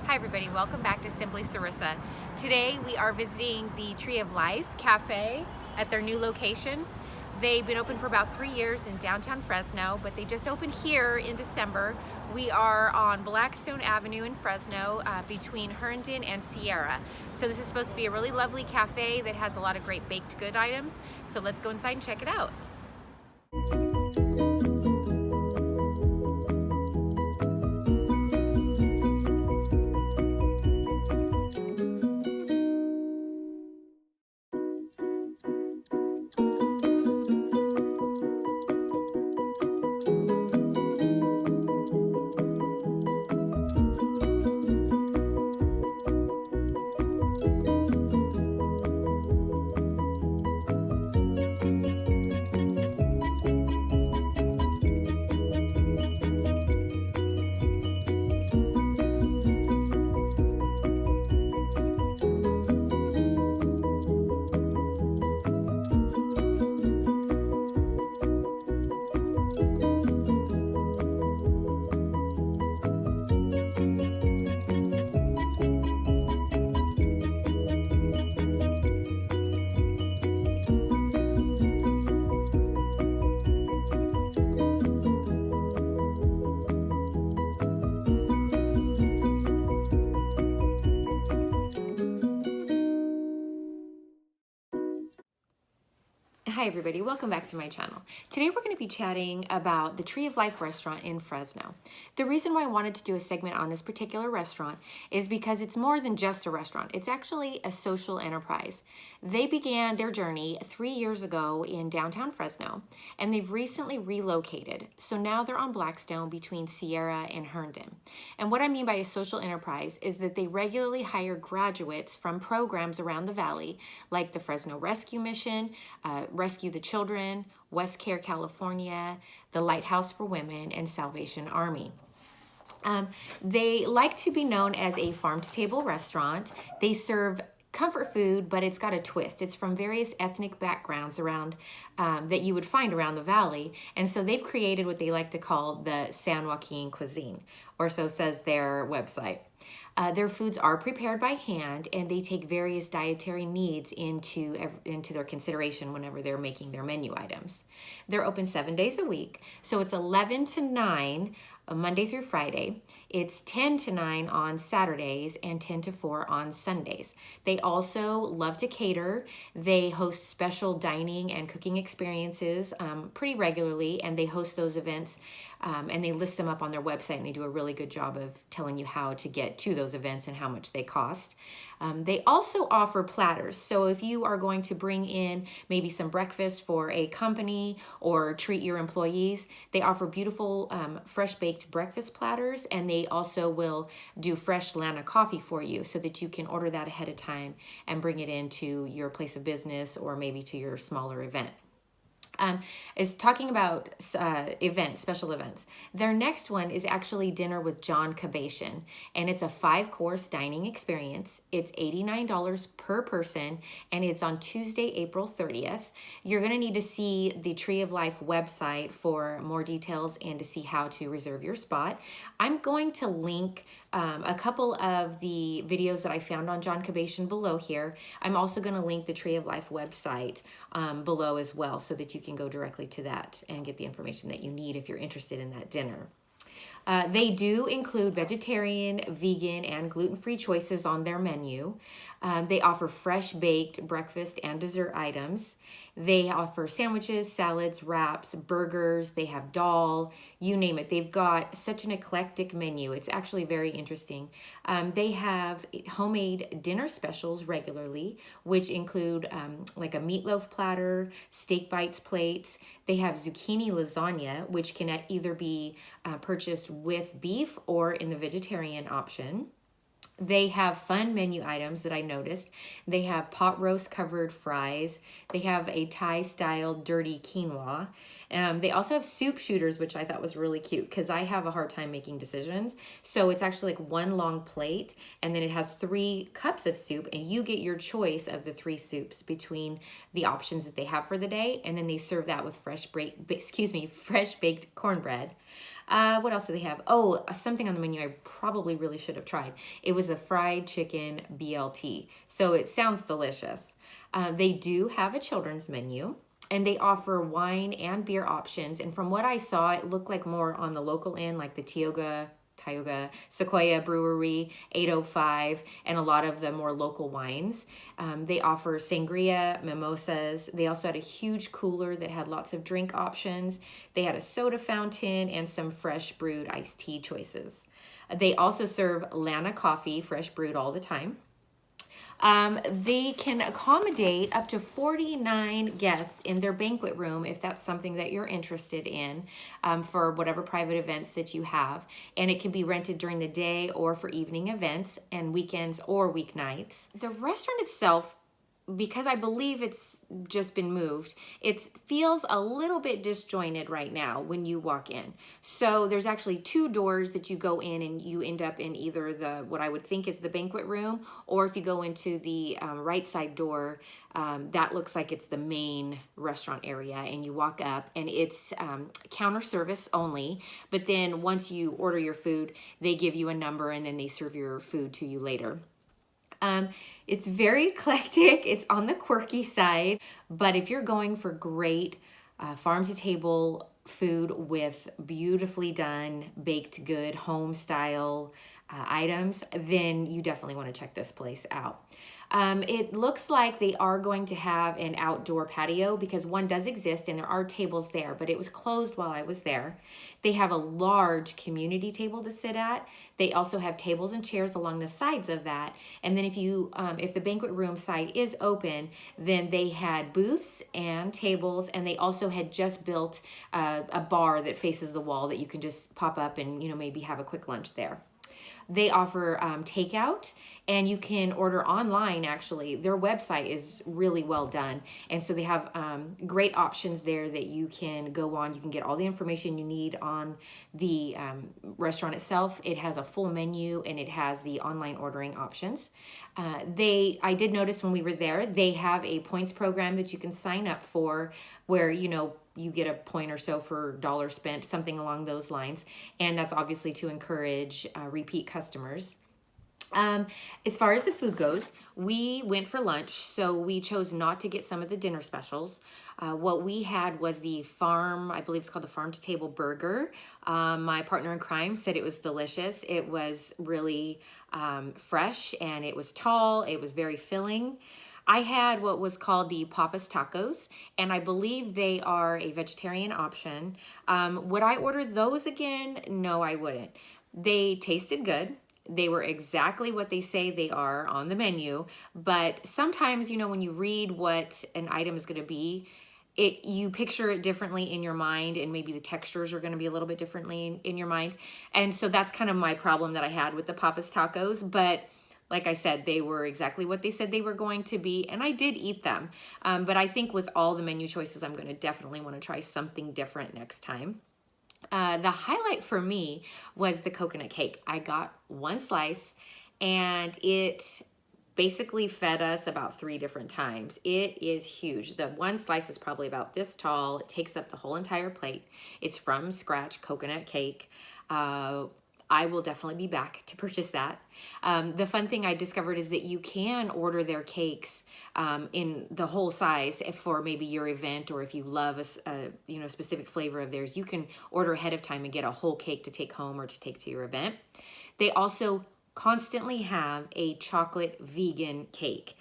Hi everybody, welcome back to Simply Cerisa. Today we are visiting the Tree of Life Cafe at their new location. They've been open for about 3 years in downtown Fresno, but they just opened here in December. We are on Blackstone Avenue in Fresno between Herndon and Sierra. So this is supposed to be a really lovely cafe that has a lot of great baked good items. So let's go inside and check it out. Hi everybody, welcome back to my channel. Today we're going to be chatting about the Tree of Life restaurant in Fresno. The reason why I wanted to do a segment on this particular restaurant is because it's more than just a restaurant. It's actually a social enterprise. They began their journey 3 years ago in downtown Fresno, and they've recently relocated. So now they're on Blackstone between Sierra and Herndon. And what I mean by a social enterprise is that they regularly hire graduates from programs around the valley, like the Fresno Rescue Mission, Rescue the Children, West Care, California, the Lighthouse for Women, and Salvation Army. They like to be known as a farm-to-table restaurant. They serve comfort food, but it's got a twist. It's from various ethnic backgrounds around that you would find around the valley. And so they've created what they like to call the San Joaquin cuisine, or so says their website. Their foods are prepared by hand, and they take various dietary needs into their consideration whenever they're making their menu items. They're open 7 days a week, so it's 11 to 9 Monday through Friday. It's 10 to 9 on Saturdays and 10 to 4 on Sundays. They also love to cater. They host special dining and cooking experiences pretty regularly, and they host those events and they list them up on their website, and they do a really good job of telling you how to get to those events and how much they cost. They also offer platters. So if you are going to bring in maybe some breakfast for a company or treat your employees, they offer beautiful fresh baked breakfast platters, and they also will do fresh Lana coffee for you so that you can order that ahead of time and bring it into your place of business or maybe to your smaller event. Is talking about special events. Their next one is actually dinner with Jon Koobation, and it's a 5-course dining experience. It's $89 per person, and it's on Tuesday, April 30th. You're going to need to see the Tree of Life website for more details and to see how to reserve your spot. I'm going to link a couple of the videos that I found on Jon Koobation below here. I'm also going to link the Tree of Life website below as well, so that you can go directly to that and get the information that you need if you're interested in that dinner. They do include vegetarian, vegan, and gluten-free choices on their menu. They offer fresh baked breakfast and dessert items. They offer sandwiches, salads, wraps, burgers. They have dal, you name it. They've got such an eclectic menu. It's actually very interesting. They have homemade dinner specials regularly, which include like a meatloaf platter, steak bites plates. They have zucchini lasagna, which can either be purchased with beef or in the vegetarian option. They have fun menu items that I noticed. They have pot roast covered fries. They have a Thai style dirty quinoa. They also have soup shooters, which I thought was really cute because I have a hard time making decisions. So it's actually like one long plate, and then it has 3 cups of soup, and you get your choice of the 3 soups between the options that they have for the day, and then they serve that with fresh baked cornbread. What else do they have? Oh, something on the menu I probably really should have tried. It was the fried chicken BLT. So it sounds delicious. They do have a children's menu, and they offer wine and beer options. And from what I saw, it looked like more on the local end, like the Tioga, Sequoia Brewery, 805, and a lot of the more local wines. They offer sangria, mimosas. They also had a huge cooler that had lots of drink options. They had a soda fountain and some fresh brewed iced tea choices. They also serve Lana coffee, fresh brewed all the time. They can accommodate up to 49 guests in their banquet room if that's something that you're interested in, for whatever private events that you have. And it can be rented during the day or for evening events and weekends or weeknights. The restaurant itself, because I believe it's just been moved, it feels a little bit disjointed right now when you walk in. So there's actually 2 doors that you go in, and you end up in either what I would think is the banquet room, or if you go into the right side door, that looks like it's the main restaurant area, and you walk up, and it's counter service only. But then once you order your food, they give you a number, and then they serve your food to you later. It's very eclectic. It's on the quirky side, but if you're going for great farm to table food with beautifully done, baked good, home style items, then you definitely want to check this place out. It looks like they are going to have an outdoor patio, because one does exist and there are tables there, but it was closed while I was there. They have a large community table to sit at. They also have tables and chairs along the sides of that. And then if the banquet room side is open, then they had booths and tables, and they also had just built a bar that faces the wall that you can just pop up and maybe have a quick lunch there. They offer takeout, and you can order online. Actually, their website is really well done, and so they have great options there that you can go on. You can get all the information you need on the restaurant itself. It has a full menu, and it has the online ordering options. I did notice when we were there, they have a points program that you can sign up for, where you get a point or so for dollar spent, something along those lines. And that's obviously to encourage repeat customers. As far as the food goes, we went for lunch, so we chose not to get some of the dinner specials. What we had was I believe it's called the farm to table burger. My partner in crime said it was delicious. It was really fresh, and it was tall. It was very filling. I had what was called the Papas Tacos, and I believe they are a vegetarian option. Would I order those again? No, I wouldn't. They tasted good. They were exactly what they say they are on the menu, but sometimes, when you read what an item is going to be, you picture it differently in your mind, and maybe the textures are going to be a little bit differently in your mind. And so that's kind of my problem that I had with the Papas Tacos, but like I said, they were exactly what they said they were going to be, and I did eat them. But I think with all the menu choices, I'm going to definitely want to try something different next time. The highlight for me was the coconut cake. I got 1 slice, and it basically fed us about 3 different times. It is huge. The 1 slice is probably about this tall. It takes up the whole entire plate. It's from scratch coconut cake. I will definitely be back to purchase that. The fun thing I discovered is that you can order their cakes in the whole size for maybe your event, or if you love a specific flavor of theirs, you can order ahead of time and get a whole cake to take home or to take to your event. They also constantly have a chocolate vegan cake.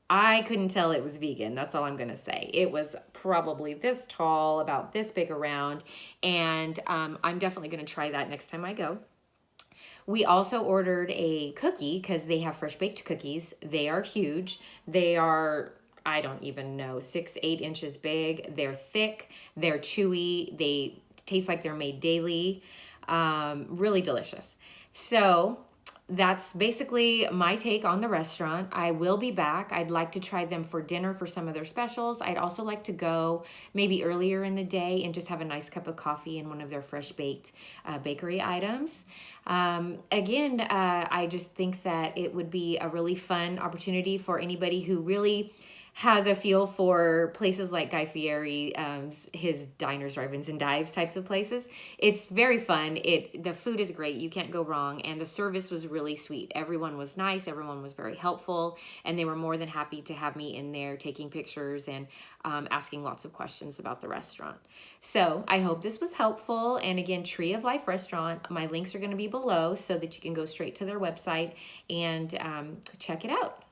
I couldn't tell it was vegan. That's all I'm going to say. It was probably this tall, about this big around, and I'm definitely going to try that next time I go. We also ordered a cookie, because they have fresh baked cookies. They are huge. They are, I don't even know, 6-8 inches big. They're thick. They're chewy. They taste like they're made daily. Really delicious. So that's basically my take on the restaurant. I will be back. I'd like to try them for dinner for some of their specials. I'd also like to go maybe earlier in the day and just have a nice cup of coffee and one of their fresh baked bakery items. Again, I just think that it would be a really fun opportunity for anybody who really has a feel for places like Guy Fieri, his diners, drive-ins, and dives types of places. It's very fun. The food is great. You can't go wrong. And the service was really sweet. Everyone was nice. Everyone was very helpful. And they were more than happy to have me in there taking pictures and asking lots of questions about the restaurant. So I hope this was helpful. And again, Tree of Life Restaurant, my links are going to be below so that you can go straight to their website and check it out.